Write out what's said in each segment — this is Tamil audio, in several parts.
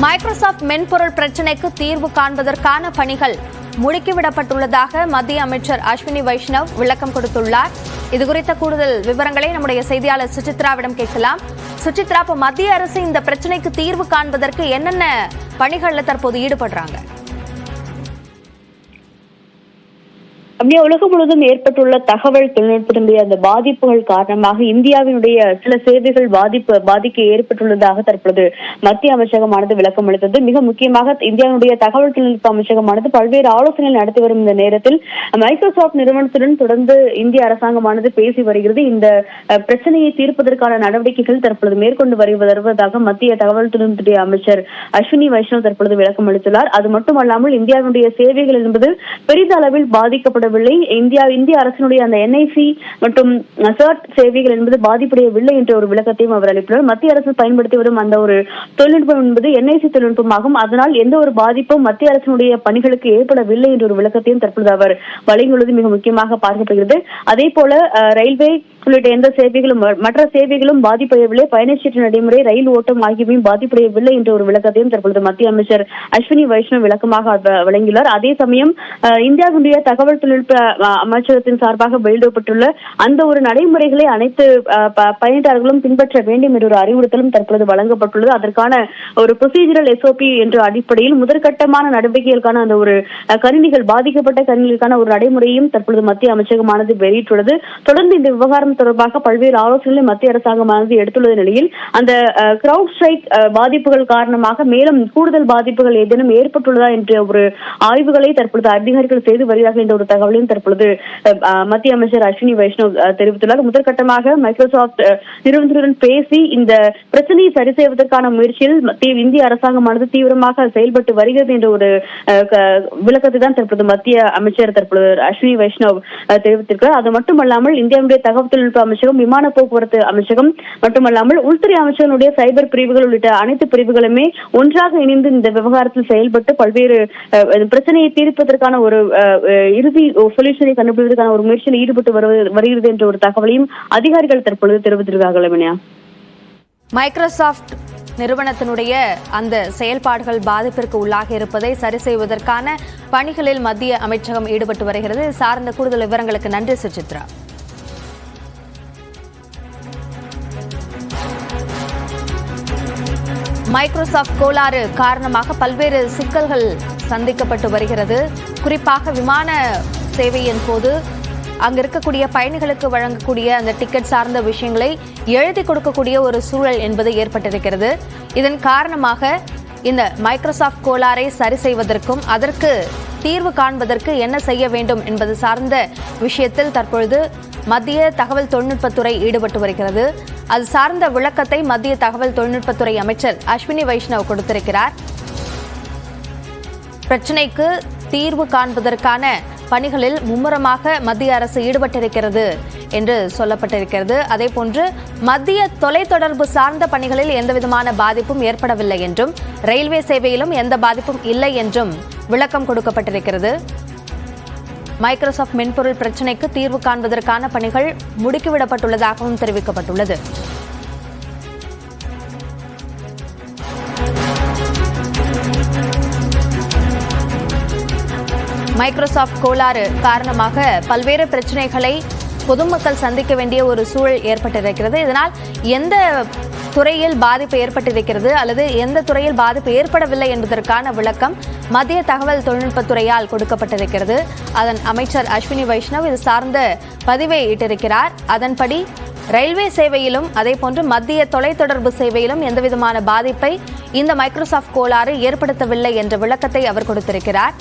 மைக்ரோசாஃப்ட் மென்பொருள் பிரச்சினைக்கு தீர்வு காண்பதற்கான பணிகள் முடுக்கிவிடப்பட்டுள்ளதாக மத்திய அமைச்சர் அஸ்வினி வைஷ்ணவ் விளக்கம் கொடுத்துள்ளார். இதுகுறித்த கூடுதல் விவரங்களை நம்முடைய செய்தியாளர் சுசித்ராவிடம் கேட்கலாம். சுசித்ரா, மத்திய அரசு இந்த பிரச்சினைக்கு தீர்வு காண்பதற்கு என்னென்ன பணிகள்ல தற்போது ஈடுபடுறாங்க? அப்படியே உலகம் முழுவதும் ஏற்பட்டுள்ள தகவல் தொழில்நுட்பத்தினுடைய அந்த பாதிப்புகள் காரணமாக இந்தியாவினுடைய சில சேவைகள் பாதிக்க ஏற்பட்டுள்ளதாக தற்பொழுது மத்திய அமைச்சகமானது விளக்கம் அளித்தது. மிக முக்கியமாக இந்தியாவுடைய தகவல் தொழில்நுட்ப அமைச்சகமானது பல்வேறு ஆலோசனைகள் நடத்தி வரும் இந்த நேரத்தில் மைக்ரோசாஃப்ட் நிறுவனத்துடன் தொடர்ந்து இந்திய அரசாங்கமானது பேசி வருகிறது. இந்த பிரச்சனையை தீர்ப்பதற்கான நடவடிக்கைகள் தற்பொழுது மேற்கொண்டு வருவதாக மத்திய தகவல் தொழில்நுட்பத்துறை அமைச்சர் அஸ்வினி வைஷ்ணவ் தற்பொழுது விளக்கம் அளித்துள்ளார். அது மட்டுமல்லாமல் இந்தியாவுடைய சேவைகள் என்பது பெரிதளவில் பாதிக்கப்பட இந்திய அரசினுடைய அந்த என்ஐசி மற்றும் சர்ட் சேவைகள் என்பது பாதிப்படையவில்லை என்ற ஒரு விளக்கத்தையும் அவர் அளித்துள்ளார். மத்திய அரசு பயன்படுத்தி வரும் அந்த ஒரு தொழில்நுட்பம் என்பது என்ஐசி தொழில்நுட்பமாகும். அதனால் எந்த ஒரு பாதிப்பும் மத்திய அரசினுடைய பணிகளுக்கு ஏற்படவில்லை என்ற ஒரு விளக்கத்தையும் தற்பொழுது அவர் வழங்கியுள்ளது மிக முக்கியமாக பார்க்கப்படுகிறது. அதே போல ரயில்வே உள்ளிட்ட எந்த சேவைகளும் மற்ற சேவைகளும் பாதிப்படையவில்லை, பயணச்சீட்டு நடைமுறை, ரயில் ஓட்டம் ஆகியவையும் பாதிப்படையவில்லை என்ற ஒரு விளக்கத்தையும் தற்பொழுது மத்திய அமைச்சர் அஸ்வினி வைஷ்ணவ் விளக்கமாக வழங்கியுள்ளார். அதே சமயம் இந்தியாவுடைய தகவல் தொழில்நுட்ப அமைச்சகத்தின் சார்பாக வெளியிடப்பட்டுள்ள அந்த ஒரு நடைமுறைகளை அனைத்து பயணியாளர்களும் பின்பற்ற வேண்டும் என்ற ஒரு அறிவுறுத்தலும் தற்பொழுது வழங்கப்பட்டுள்ளது. அதற்கான ஒரு ப்ரொசீஜரல் எஸ்ஓபி என்ற அடிப்படையில் முதற்கட்டமான நடவடிக்கைகளுக்கான அந்த ஒரு பாதிக்கப்பட்ட கணினிகளுக்கான ஒரு நடைமுறையும் தற்பொழுது மத்திய அமைச்சகமானது வெளியிட்டுள்ளது. தொடர்ந்து இந்த விவகாரம் தொடர்பாக பல்வேறு ஆலோசனைகளை மத்திய அரசாங்கமானது எடுத்துள்ள நிலையில் அந்த கிரவுட் ஸ்ட்ரைக் பாதிப்புகள் காரணமாக மேலும் கூடுதல் பாதிப்புகள் ஏதேனும் ஏற்பட்டுள்ளதா என்ற ஒரு ஆய்வுகளை தற்பொழுது அதிகாரிகள் செய்து வருகிறார்கள் என்ற ஒரு தகவலையும் தற்பொழுது மத்திய அமைச்சர் அஸ்வினி வைஷ்ணவ் தெரிவித்துள்ளார். முதற்கட்டமாக மைக்ரோசாஃப்ட் நிறுவனத்துடன் பேசி இந்த பிரச்சனையை சரி செய்வதற்கான முயற்சியில் இந்திய அரசாங்கமானது தீவிரமாக செயல்பட்டு வருகிறது என்ற ஒரு விளக்கத்தை தான் தற்பொழுது மத்திய அமைச்சர் தற்பொழுது அஸ்வினி வைஷ்ணவ் தெரிவித்திருக்கிறார். அது மட்டுமல்லாமல் இந்தியாவுடைய தகவல் தொழில்நுட்ப அமைச்சகம், விமான போக்குவரத்து அமைச்சகம் மட்டுமல்லாமல் உள்துறை அமைச்சகனுடைய சைபர் பிரிவுகள் உள்ளிட்ட அனைத்து பிரிவுகளுமே ஒன்றாக இணைந்து இந்த விவகாரத்தில் செயல்பட்டு பல்வேறு பிரச்சனையை தீர்ப்பதற்கான ஒரு இறுதி சொல்யூஷனை கண்டுபிடிப்பதற்கான ஒரு முயற்சியில் ஈடுபட்டு வருகிறது என்ற ஒரு தகவலையும் அதிகாரிகள் தற்பொழுது தெரிவித்திருக்கிறார்கள். மைக்ரோசாஃப்ட் நிறுவனத்தினுடைய அந்த செயல்பாடுகள் பாதிப்பிற்கு உள்ளாக இருப்பதை சரி செய்வதற்கான பணிகளில் மத்திய அமைச்சகம் ஈடுபட்டு வருகிறது. சார்ந்த கூடுதல் விவரங்களுக்கு நன்றி சுசித்ரா. மைக்ரோசாஃப்ட் கோளாறு காரணமாக பல்வேறு சிக்கல்கள் சந்திக்கப்பட்டு வருகிறது. குறிப்பாக விமான சேவையின் போது அங்க இருக்கக்கூடிய பயணிகளுக்கு வழங்கக்கூடிய அந்த டிக்கெட் சார்ந்த விஷயங்களை எழுதி கொடுக்கக்கூடிய ஒரு சூழல் என்பது ஏற்பட்டிருக்கிறது. இதன் காரணமாக இந்த மைக்ரோசாஃப்ட் கோளாறை சரி செய்வதற்கும் அதற்கு தீர்வு காண்பதற்கு என்ன செய்ய வேண்டும் என்பது சார்ந்த விஷயத்தில் தற்பொழுது மத்திய தகவல் தொழில்நுட்பத்துறை ஈடுபட்டு வருகிறது. அது சார்ந்த விளக்கத்தை மத்திய தகவல் தொழில்நுட்பத்துறை அமைச்சர் அஸ்வினி வைஷ்ணவ் கொடுத்திருக்கிறார். பிரச்சினைக்கு தீர்வு காண்பதற்கான பணிகளில் மும்முரமாக மத்திய அரசு ஈடுபட்டிருக்கிறது என்று சொல்லப்பட்டிருக்கிறது. அதேபோன்று மத்திய தொலைத்தொடர்பு சார்ந்த பணிகளில் எந்தவிதமான பாதிப்பும் ஏற்படவில்லை என்றும் ரயில்வே சேவையிலும் எந்த பாதிப்பும் இல்லை என்றும் விளக்கம் கொடுக்கப்பட்டிருக்கிறது. மைக்ரோசாஃப்ட் மென்பொருள் பிரச்சினைக்கு தீர்வு காண்பதற்கான பணிகள் முடுக்கிவிடப்பட்டுள்ளதாகவும் தெரிவிக்கப்பட்டுள்ளது. மைக்ரோசாஃப்ட் கோளாறு காரணமாக பல்வேறு பிரச்சனைகளை பொதுமக்கள் சந்திக்க வேண்டிய ஒரு சூழல் ஏற்பட்டிருக்கிறது. இதனால் எந்த துறையில் பாதிப்பு ஏற்பட்டிருக்கிறது அல்லது எந்த துறையில் பாதிப்பு ஏற்படவில்லை என்பதற்கான விளக்கம் மத்திய தகவல் தொழில்நுட்பத்துறையால் கொடுக்கப்பட்டிருக்கிறது. அதன் அமைச்சர் அஸ்வினி வைஷ்ணவ் இது சார்ந்த பதிவை இட்டிருக்கிறார். அதன்படி ரயில்வே சேவையிலும் அதேபோன்று மத்திய தொலைத்தொடர்பு சேவையிலும் எந்தவிதமான பாதிப்பை இந்த மைக்ரோசாஃப்ட் கோளாறு ஏற்படுத்தவில்லை என்ற விளக்கத்தை அவர் கொடுத்திருக்கிறார்.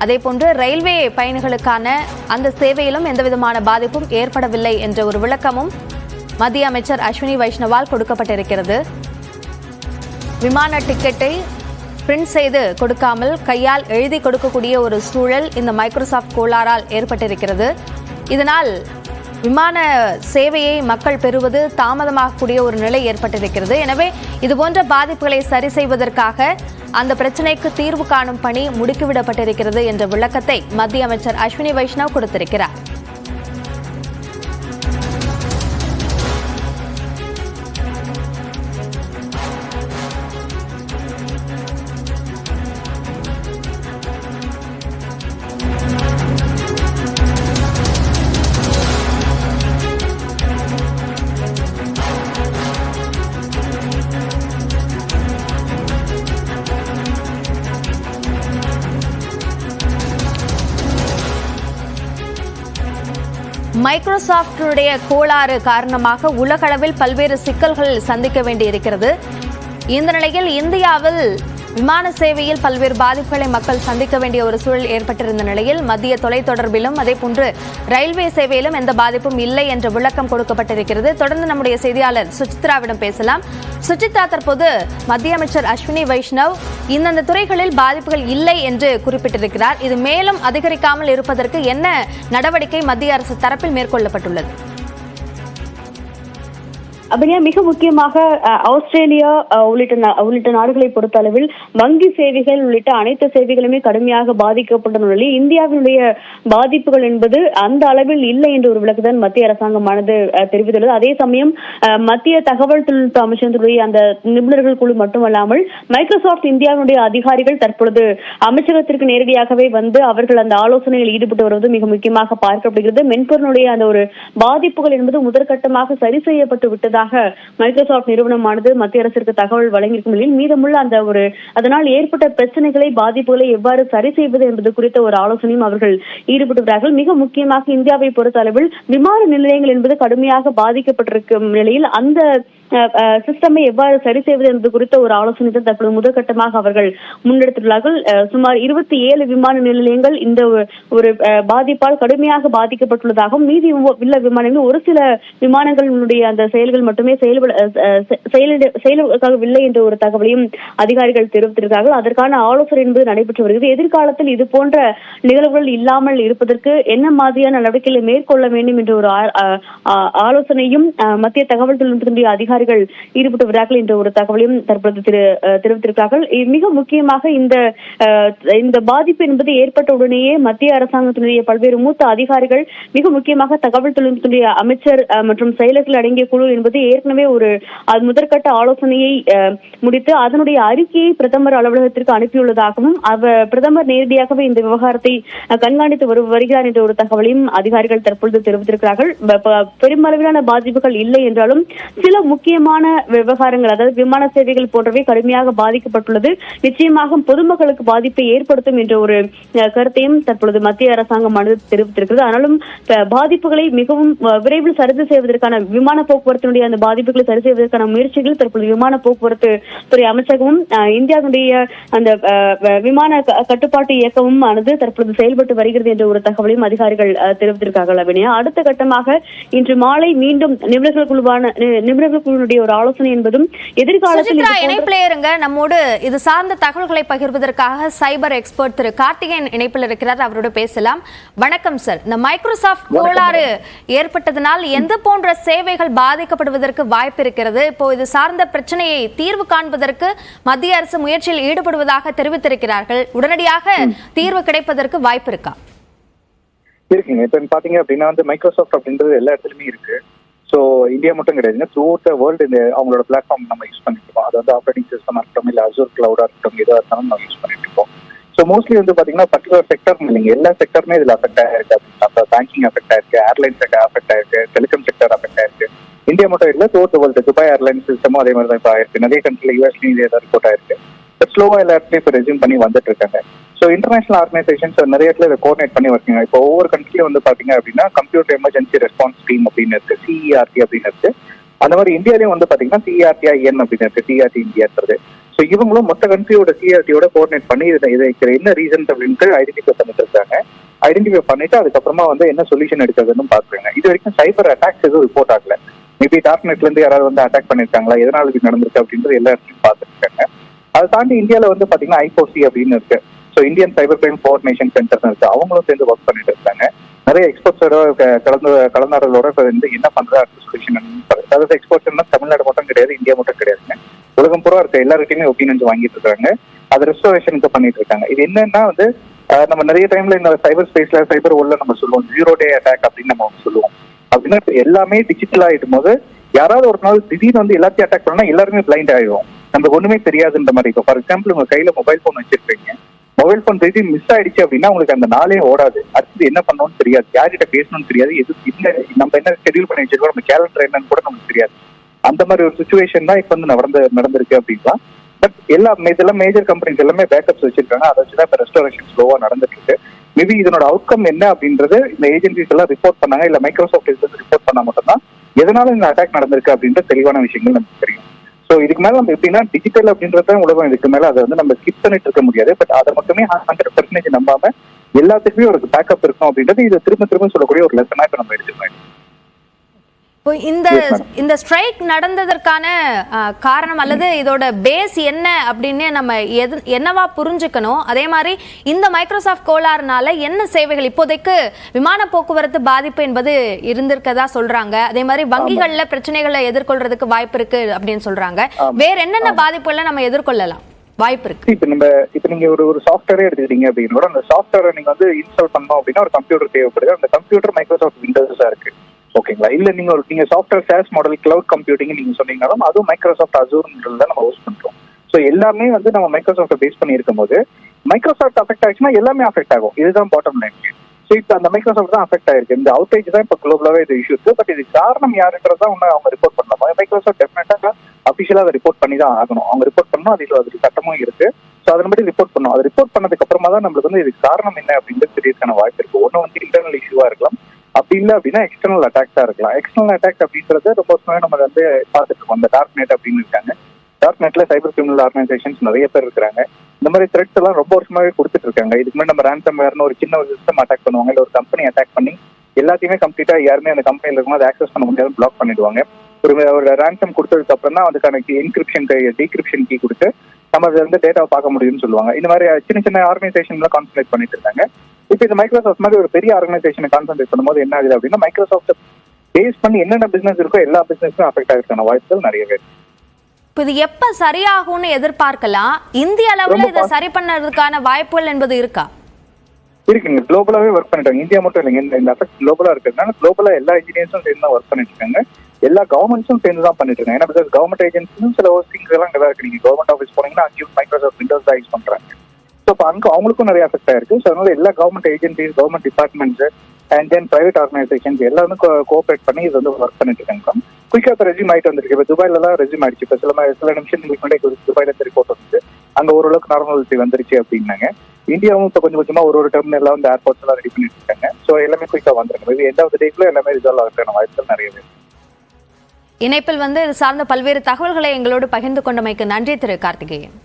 அதேபோன்று ரயில்வே பயணிகளுக்கான அந்த சேவையிலும் எந்தவிதமான பாதிப்பும் ஏற்படவில்லை என்ற ஒரு விளக்கமும் மத்திய அமைச்சர் அஸ்வினி வைஷ்ணவால் கொடுக்கப்பட்டிருக்கிறது. விமான டிக்கெட்டை பிரிண்ட் செய்து கொடுக்காமல் கையால் எழுதி கொடுக்கக்கூடிய ஒரு சூழல் இந்த மைக்ரோசாஃப்ட் கோளாறால் ஏற்பட்டிருக்கிறது. இதனால் விமான சேவையை மக்கள் பெறுவது தாமதமாகக்கூடிய ஒரு நிலை ஏற்பட்டிருக்கிறது. எனவே இதுபோன்ற பாதிப்புகளை சரி செய்வதற்காக அந்த பிரச்சனைக்கு தீர்வு காணும் பணி முடுக்கிவிடப்பட்டிருக்கிறது என்ற விளக்கத்தை மத்திய அமைச்சர் அஸ்வினி வைஷ்ணவ் கொடுத்திருக்கிறார். மைக்ரோசாஃப்டுடைய கோளாறு காரணமாக உலகளவில் பல்வேறு சிக்கல்கள் சந்திக்க வேண்டியிருக்கிறது. இந்த நிலையில் இந்தியாவில் விமான சேவையில் பல்வேறு பாதிப்புகளை மக்கள் சந்திக்க வேண்டிய ஒரு சூழல் ஏற்பட்டிருந்த நிலையில் மத்திய தொலைத்தொடர்பிலும் அதேபோன்று ரயில்வே சேவையிலும் எந்த பாதிப்பும் இல்லை என்ற விளக்கம் கொடுக்கப்பட்டிருக்கிறது. தொடர்ந்து நம்முடைய செய்தியாளர் சுசித்ராவிடம் பேசலாம். சுசித்ரா, தற்போது மத்திய அமைச்சர் அஸ்வினி வைஷ்ணவ் இந்தந்த துறைகளில் பாதிப்புகள் இல்லை என்று குறிப்பிட்டிருக்கிறார். இது மேலும் அதிகரிக்காமல் இருப்பதற்கு என்ன நடவடிக்கை மத்திய அரசு தரப்பில் மேற்கொள்ளப்பட்டுள்ளது? அப்படியே மிக முக்கியமாக ஆஸ்திரேலியா உள்ளிட்ட நாடுகளை பொறுத்த அளவில் வங்கி சேவைகள் உள்ளிட்ட அனைத்து சேவைகளுமே கடுமையாக பாதிக்கப்பட்ட நிலையில் இந்தியாவினுடைய பாதிப்புகள் என்பது அந்த அளவில் இல்லை என்ற ஒரு விளக்குதான் மத்திய அரசாங்கமானது தெரிவித்துள்ளது. அதே சமயம் மத்திய தகவல் தொழில்நுட்ப அமைச்சகத்துடைய அந்த நிபுணர்கள் குழு மட்டுமல்லாமல் மைக்ரோசாஃப்ட் இந்தியாவினுடைய அதிகாரிகள் தற்பொழுது அமைச்சகத்திற்கு நேரடியாகவே வந்து அவர்கள் அந்த ஆலோசனையில் ஈடுபட்டு வருவது மிக முக்கியமாக பார்க்கப்படுகிறது. மென்பொருளுடைய அந்த ஒரு பாதிப்புகள் என்பது முதற்கட்டமாக சரி செய்யப்பட்டு விட்டதாக மைக்ரோசாஃப்ட் நிறுவனமானது மத்திய அரசிற்கு தகவல் வழங்கியிருக்கும் நிலையில் மீதமுள்ள அந்த ஒரு அதனால் ஏற்பட்ட பிரச்சனைகளை பாதிப்புகளை எவ்வாறு சரி செய்வது என்பது குறித்த ஒரு ஆலோசனையும் அவர்கள் ஈடுபட்டுள்ளார்கள். மிக முக்கியமாக இந்தியாவை பொறுத்த அளவில் விமான நிலையங்கள் என்பது கடுமையாக பாதிக்கப்பட்டிருக்கும் நிலையில் அந்த சிஸ்டமை எவ்வாறு சரி செய்வது என்பது குறித்த ஒரு ஆலோசனை தான் தற்போது முதற்கட்டமாக அவர்கள் முன்னெடுத்துள்ளார்கள். சுமார் 27 விமான நிலையங்கள் இந்த ஒரு பாதிப்பால் கடுமையாக பாதிக்கப்பட்டுள்ளதாகவும் மீதி உள்ள விமானங்கள் ஒரு சில விமானங்களுடைய அந்த செயல்கள் மட்டுமே செயல்படவில்லை என்ற ஒரு தகவலையும் அதிகாரிகள் தெரிவித்திருக்கிறார்கள். அதற்கான ஆலோசனை என்பது நடைபெற்று வருகிறது. எதிர்காலத்தில் இது போன்ற நிகழ்வுகள் இல்லாமல் இருப்பதற்கு என்ன மாதிரியான நடவடிக்கைகளை மேற்கொள்ள வேண்டும் என்ற ஒரு ஆலோசனையும் மத்திய தகவல் தொழில்நுட்பத்துடைய அதிகாரிகள் ஈடுபட்டு வருகிறார்கள் என்ற ஒரு தகவலையும் தற்போது தெரிவித்திருக்கிறார்கள். மிக முக்கியமாக இந்த பாதிப்பு என்பது ஏற்பட்ட உடனேயே மத்திய அரசாங்கத்தினுடைய பல்வேறு மூத்த அதிகாரிகள் மிக முக்கியமாக தகவல் தொழில்நுட்பத்துடைய அமைச்சர் மற்றும் செயலர்கள் அடங்கிய குழு என்பது ஏற்கனவே ஒரு முதற்கட்ட ஆலோசனையை முடித்து அதனுடைய அறிக்கையை பிரதமர் அலுவலகத்திற்கு அனுப்பியுள்ளதாகவும் பிரதமர் நேரடியாகவே இந்த விவகாரத்தை கண்காணித்து வருகிறார் என்ற ஒரு தகவலையும் அதிகாரிகள் தற்பொழுது தெரிவித்திருக்கிறார்கள். பெருமளவிலான பாதிப்புகள் இல்லை என்றாலும் சில முக்கியமான விவகாரங்கள் அதாவது விமான சேவைகள் போன்றவை கடுமையாக பாதிக்கப்பட்டுள்ளது. நிச்சயமாக பொதுமக்களுக்கு பாதிப்பை ஏற்படுத்தும் என்ற ஒரு கருத்தையும் தற்பொழுது மத்திய அரசாங்கமானது தெரிவித்திருக்கிறது. ஆனாலும் பாதிப்புகளை மிகவும் விரைவில் சரி செய்வதற்கான விமான போக்குவரத்தினுடைய அந்த பாதிப்புகளை சரி செய்வதற்கான முயற்சிகள் தற்பொழுது விமான போக்குவரத்து துறை அமைச்சகமும் இந்தியாவுடைய அந்த விமான கட்டுப்பாட்டு இயக்கமும் ஆனது தற்பொழுது செயல்பட்டு வருகிறது என்ற ஒரு தகவலையும் அதிகாரிகள் தெரிவித்திருக்கார்கள். அபிநயா, அடுத்த கட்டமாக இன்று மாலை மீண்டும் நிபுணர்கள் குழுவினுடைய ஒரு ஆலோசனை என்பதும் எதிர்காலத்தில் நம்மோடு இது சார்ந்த தகவல்களை பகிர்வதற்காக சைபர் எக்ஸ்பர்ட் திரு கார்த்திகேயன் இணைப்பில் இருக்கிறார். அவரோடு பேசலாம். வணக்கம் சார். இந்த மைக்ரோசாஃப்ட் கோளாறு ஏற்பட்டதனால் எந்த போன்ற சேவைகள் பாதிக்கப்படுவதற்கு வாய்ப்பு இருக்கிறது? இப்போ இது சார்ந்த பிரச்சனையை தீர்வு காண்பதற்கு மத்திய அரசு முயற்சியில் ஈடுபடுவதாக தெரிவித்திருக்கிறார்கள். உடனடியாக தீர்வு கிடைப்பதற்கு வாய்ப்பு இருக்கா? இருக்குங்க. இப்ப பாத்தீங்க அப்படின்னா மைக்ரோசாஃப்ட் அப்படின்றது எல்லா இடத்துலயுமே இருக்கு. ஸோ இந்தியா மட்டும் கிடையாதுங்க, த்ரூ அவுட் த வேர்ல்டு இந்த அவங்களோட பிளாட்ஃபார்ம் நம்ம யூஸ் பண்ணிட்டு இருக்கோம். அது ஆப்ரேட்டிங் சிஸ்டமா இருக்கட்டும், இல்லை அசூர் கிளவுடா இருக்கட்டும், எதாக இருந்தாலும் நம்ம யூஸ் பண்ணிட்டு இருக்கோம். ஸோ மோஸ்ட்லி பாத்தீங்கன்னா பர்டிகுலர் செக்டர் இல்லைங்க, எல்லா செக்டருமே இதுல அஃபெக்ட் ஆயிருக்கு. அப்புறம் பேங்கிங் அஃபெக்ட் ஆயிருக்கு, ஏர்லைன் செக்டர் அஃபெக்ட் ஆயிருக்கு, டெலிகாம் செக்டர் அஃபெக்ட் ஆயிருக்கு. இந்தியா மட்டும் இல்லை, throughout the world Dubai airlines சிஸ்டமும் அதே மாதிரி தான் இப்போ ஆயிருக்கு. நிறைய கண்ட்ரில யூஎஸ்லயும் இதே தான் ரிப்போர்ட் ஆயிருக்கு. பட் ஸ்லோவா எல்லா இடத்துலயும் இப்போ ரெஸ்யூம் பண்ணி வந்துட்டு இருக்காங்க. ஸோ இன்டர்நேஷனல் ஆர்கனைசேஷன்ஸ் நிறைய இடத்துல இதை கோஆர்டினேட் பண்ணி வருங்க. இப்போ ஒவ்வொரு கண்ட்ரிலையும் பாத்தீங்க அப்படின்னா கம்ப்யூட்டர் எமர்ஜென்சி ரெஸ்பான்ஸ் டீம் அப்படின்னு இருக்கு, CERT அப்படின்னு இருக்கு. அந்த மாதிரி இந்தியாலையும் பாத்தீங்கன்னா CERT-IN அப்படின்னு இருக்கு, CERT இந்தியான்றது. ஸோ இவங்களும் மொத்த கண்ட்ரியோட CERT-யோட கோஆர்டினேட் பண்ணி இதை என்ன ரீசன் அப்படின்ட்டு ஐடென்டிஃபை பண்ணிட்டு இருக்காங்க. ஐடென்டிஃபை பண்ணிட்டு அதுக்கப்புறமா என்ன சொல்யூஷன் எடுக்கிறதுன்னு பாக்குறாங்க. இது வரைக்கும் சைபர் அட்டாக்ஸ் எதுவும் ரிப்போர்ட் ஆகல. மேபி டார்க்நெட்ல இருந்து யாராவது அட்டாக் பண்ணிருக்காங்களா, எதனால இது நடந்திருக்கு அப்படின்றது எல்லா இடத்துலையும் பார்த்துட்டு இருக்காங்க. அதை தாண்டி இந்தியாவில் பாத்தீங்கன்னா I4C அப்படின்னு இருக்கு. So Indian cyber crime coordination centre இருக்கு. அவங்களும் சேர்ந்து ஒர்க் பண்ணிட்டு இருக்காங்க. நிறைய எக்ஸ்பர்ட்ஸோட கலந்தாரோட என்ன பண்றா சொல்யூஷன். அதாவது எக்ஸ்பர்ட்ஸ்னா தமிழ்நாடு மட்டும் கிடையாது, இந்தியா மட்டும் கிடையாதுங்க, உலகம் பூரா இருக்க எல்லாருக்கிட்டையுமே ஒப்பீனியன்ஸ் வாங்கிட்டு இருக்காங்க. அது ரெஸ்டோரேஷனுக்கு பண்ணிட்டு இருக்காங்க. இது என்னன்னா நம்ம நிறைய டைம்ல இந்த சைபர் ஸ்பேஸ்ல சைபர் வேர்ல்ட்ல நம்ம சொல்லுவோம் 0 day அட்டாக் அப்படின்னு நம்ம சொல்லுவோம். அப்படின்னா எல்லாமே டிஜிட்டல் ஆயிடும் போது யாராவது ஒரு நாள் திடீர்னு எல்லாத்தையும் அட்டாக் பண்ணா எல்லாருமே பிளைண்ட் ஆயிடும், நமக்கு ஒண்ணுமே தெரியாதுன்ற மாதிரி இருக்கும். ஃபார் எக்ஸாம்பிள் உங்க கையில மொபைல் போன் வச்சிருப்பீங்க, மொபைல் போன் திடீர்னு மிஸ் ஆயிடுச்சு அப்படின்னா உங்களுக்கு அந்த நாளே ஓடாது, அடுத்தது என்ன பண்ணணும்னு தெரியாது, யார்கிட்ட பேசணும்னு தெரியாது, நம்ம என்ன ஷெட்யூல் பண்ணி வச்சிருக்கோம், நம்ம கேலண்டர் என்னன்னு கூட நமக்கு தெரியாது. அந்த மாதிரி ஒரு சுச்சுவேஷன் தான் இப்ப நடந்திருக்கு அப்படின்னா. பட் இதெல்லாம் மேஜர் கம்பெனிஸ் எல்லாமே பேக்கப்ஸ் வச்சிருக்காங்க. அதை வச்சுதான் இப்ப ரெஸ்டோரேஷன் ஸ்லோவா நடந்துட்டு இருக்கு. மேபி இதனோட அவுட்கம் என்ன அப்படின்றது இந்த ஏஜென்சிஸ் எல்லாம் ரிப்போர்ட் பண்ணாங்க, இல்ல மைக்ரோசாஃப்ட் ரிப்போர்ட் பண்ணா மட்டும்தான் எதனால இந்த அட்டாக் நடந்திருக்கு அப்படின்ற தெளிவான விஷயங்கள் நமக்கு தெரியும். ஸோ இதுக்கு மேல நம்ம எப்படின்னா டிஜிட்டல் அப்படின்றத உலகம் இதுக்கு மேல அதை வந்து நம்ம ஸ்கிப் பண்ணிட்டு இருக்க முடியாது. பட் அதை மட்டுமே 100% நம்பாம எல்லாத்துக்குமே ஒரு பேக்கப் இருக்கும் அப்படின்றது இது திரும்ப திரும்ப சொல்லக்கூடிய ஒரு லெசனா இப்ப நம்ம எடுத்துக்கணும். இப்போ இந்த ஸ்ட்ரைக் நடந்ததற்கான காரணம் அல்லது இதோட பேஸ் என்ன அப்படின்னு நம்ம என்னவா புரிஞ்சுக்கணும்? அதே மாதிரி இந்த மைக்ரோசாஃப்ட் கோளாறுனால என்ன சேவைகள் இப்போதைக்கு விமான போக்குவரத்து பாதிப்பு என்பது இருந்திருக்கதா சொல்றாங்க. அதே மாதிரி வங்கிகள்ல பிரச்சனைகளை எதிர்கொள்றதுக்கு வாய்ப்பு இருக்கு அப்படின்னு சொல்றாங்க. வேற என்னென்ன பாதிப்புகளை நம்ம எதிர்கொள்ளலாம் வாய்ப்பு இருக்கு? இப்ப நீங்க ஒரு சாஃப்ட்வேரே எடுத்துக்கிட்டீங்க அப்படின்னா அந்த சாஃப்ட்வேரை நீங்க வந்து இன்ஸ்டால் பண்ணோம் அப்படின்னா ஒரு கம்ப்யூட்டர் தேவைப்படுது. அந்த கம்ப்யூட்டர் மைக்ரோசாஃப்ட் விண்டோஸா இருக்கு. ஓகேங்களா? இல்ல நீங்க software SaaS model cloud computing நீங்க சொன்னீங்கன்னாலும் அதுவும் மைக்ரோசாஃப்ட் அசூர்ன்றத நம்ம ஹோஸ்ட் பண்றோம். ஸோ எல்லாமே வந்து நம்ம மைக்ரோசாஃப்ட் பேஸ் பண்ணி இருக்கும் போது மைக்ரோசாஃப்ட் அஃபெக்ட் ஆச்சுன்னா எல்லாமே அஃபெக்ட் ஆகும். இதுதான் பாட்டம் லைன். ஸோ இப்போ அந்த மைக்ரோசாஃப்ட் தான் அஃபெக்ட் ஆயிருக்கு. இந்த அவுட்டேஜ் தான் இப்போ குளோபலாவே இது இஷ்யூ இருக்கு. பட் இது காரணம் யாருன்றதா ஒன்று அவங்க ரிப்போர்ட் பண்ணலாமா? மைக்ரோசாஃப்ட் டெஃபினட்டா அஃபிஷியலா அதை ரிப்போர்ட் பண்ணி தான் ஆகணும். அவங்க ரிப்போர்ட் பண்ணணும், அதுக்கு சட்டமும் இருக்கு. ஸோ அதன்படி ரிப்போர்ட் பண்ணணும். அது ரிப்போர்ட் பண்ணதுக்கு அப்புறமா தான் நம்மளுக்கு வந்து இதுக்கு காரணம் என்ன அப்படின்றது தெரியறதுக்கான வாய்ப்பு இருக்கு. ஒன்று வந்து இன்டர்னல் இஷ்யூவா இருக்கலாம், அப்படி இல்லை அப்படின்னா எக்ஸ்டர்னல் அட்டாக்ஸா இருக்கலாம். எக்ஸ்டர்னல் அட்டாக் அப்படின்றது ரொம்ப வருஷமே நம்ம வந்து பார்த்துட்டு இருக்கோம். அந்த டார்க் நெட் அப்படின்னு இருக்காங்க. டார்க் நெட்ல சைபர் கிரிமினல் ஆர்கனைசேஷன்ஸ் நிறைய பேர் இருக்காங்க. இந்த மாதிரி த்ரெட்ஸ் எல்லாம் ரொம்ப வருஷமாவே கொடுத்துட்டு இருக்காங்க. இதுக்கு முன்னாடி நம்ம ரேன்சம் வேர்னு ஒரு சின்ன ஒரு சிஸ்டம் அட்டாக் பண்ணுவாங்க, இல்லை ஒரு கம்பெனி அட்டாக் பண்ணி எல்லாத்தையுமே கம்ப்ளீட்டா யாருமே அந்த கம்பெனில இருக்கும் அதை ஆக்சஸ் பண்ண முடியாது, பிளாக் பண்ணிடுவாங்க. ஒரு ரேன்சம் கொடுத்ததுக்கு அப்புறம் தான் அதுக்கான என்கிரிப்ஷன் டீக்ரிப்ஷன் கீ கொடுத்து நம்ம அதை வந்து டேட்டாவை பார்க்க முடியும்னு சொல்லுவாங்க. இந்த மாதிரி சின்ன சின்ன ஆர்கனைசேஷன்ல கான்சன்ட்ரேட் பண்ணிட்டு இருக்காங்க. இப்போ இந்த மைக்ரோசாஃப்ட் மாதிரி ஒரு பெரிய ஆர்கனைசேஷனை கான்சன்ட்ரேட் பண்ணும்போது என்ன ஆகுது அப்படின்னா மைக்ரோசாஃப்ட் பேஸ் பண்ணி என்னென்ன பிசினஸ் இருக்கோ எல்லா பிசினஸும் அஃபெக்ட் ஆகிறதுக்கான வாய்ப்புகள் நிறையவே இருக்கு. இது எப்ப சரியாகும்னு எதிர்பார்க்கலாம்? இந்திய அளவுல இதை சரி பண்ணறதுக்கான வாய்ப்புகள் என்பது இருக்கா? இருக்குங்க. குளோபலாவே ஒர்க் பண்ணிட்டாங்க. இந்தியா மட்டும் இல்லைங்க, இந்த அஃபெக்ட் குளோபலா இருக்கிறதுனால குளோபலா எல்லா இன்ஜினியர்ஸும் சேர்ந்து தான் ஒர்க் பண்ணிட்டு இருக்காங்க. எல்லா கவர்மெண்ட்ஸும் சேர்ந்து தான் பண்ணிட்டு இருக்காங்க. ஏன்னா பிகாஸ் கவர்மெண்ட் ஏஜென்சிஸும் சில ஹோஸ்டிங்ஸ் எல்லாம் அங்கே தான் இருக்கு. நீங்க கவர்மெண்ட் ஆஃபீஸ் போனீங்கன்னா அங்கேயும் மைக்ரோசாஃப்ட் விண்டோஸ் தான் யூஸ் பண்றாங்க. ஸோ இப்போ அங்கே அவங்களுக்கும் நிறைய அஃபெக்ட் ஆயிருக்கு. ஸோ அதனால எல்லா government agencies, government departments and then private organisations எல்லாரும் கோஆபரேட் பண்ணி இது வந்து ஒர்க் பண்ணிட்டு இருக்காங்க. குயிக்கா இப்போ ரெஸ்யூம் ஆயிட்டு வந்திருக்கு. இப்போ துபாயில எல்லாம் ரெஸ்யூம் ஆயிடுச்சு. இப்போ சில நிமிஷத்துக்கு முன்னாடி துபாயில இருந்து ரிப்போர்ட் வந்து அங்க ஓரளவுக்கு நார்மாலிட்டி வந்துருச்சு அப்படின்னாங்க. இந்தியாவும் இப்போ கொஞ்சம் கொஞ்சமா ஒரு டெர்மினல் வந்து ஏர்போர்ட்ஸ் எல்லாம் ரெடி பண்ணிட்டு இருக்காங்க. ஸோ எல்லாமே குயிக்கா வந்துருங்க. இது எண்ட் ஆஃப் த டேக்குள்ள எல்லாமே ரிசால்வ் ஆகிறதுக்கான வாய்ப்புகள் நிறையவே. இணைப்பில் வந்து இது சார்ந்த பல்வேறு தகவல்களை எங்களோடு பகிர்ந்து கொண்டமைக்கு நன்றி திரு கார்த்திகேயன்.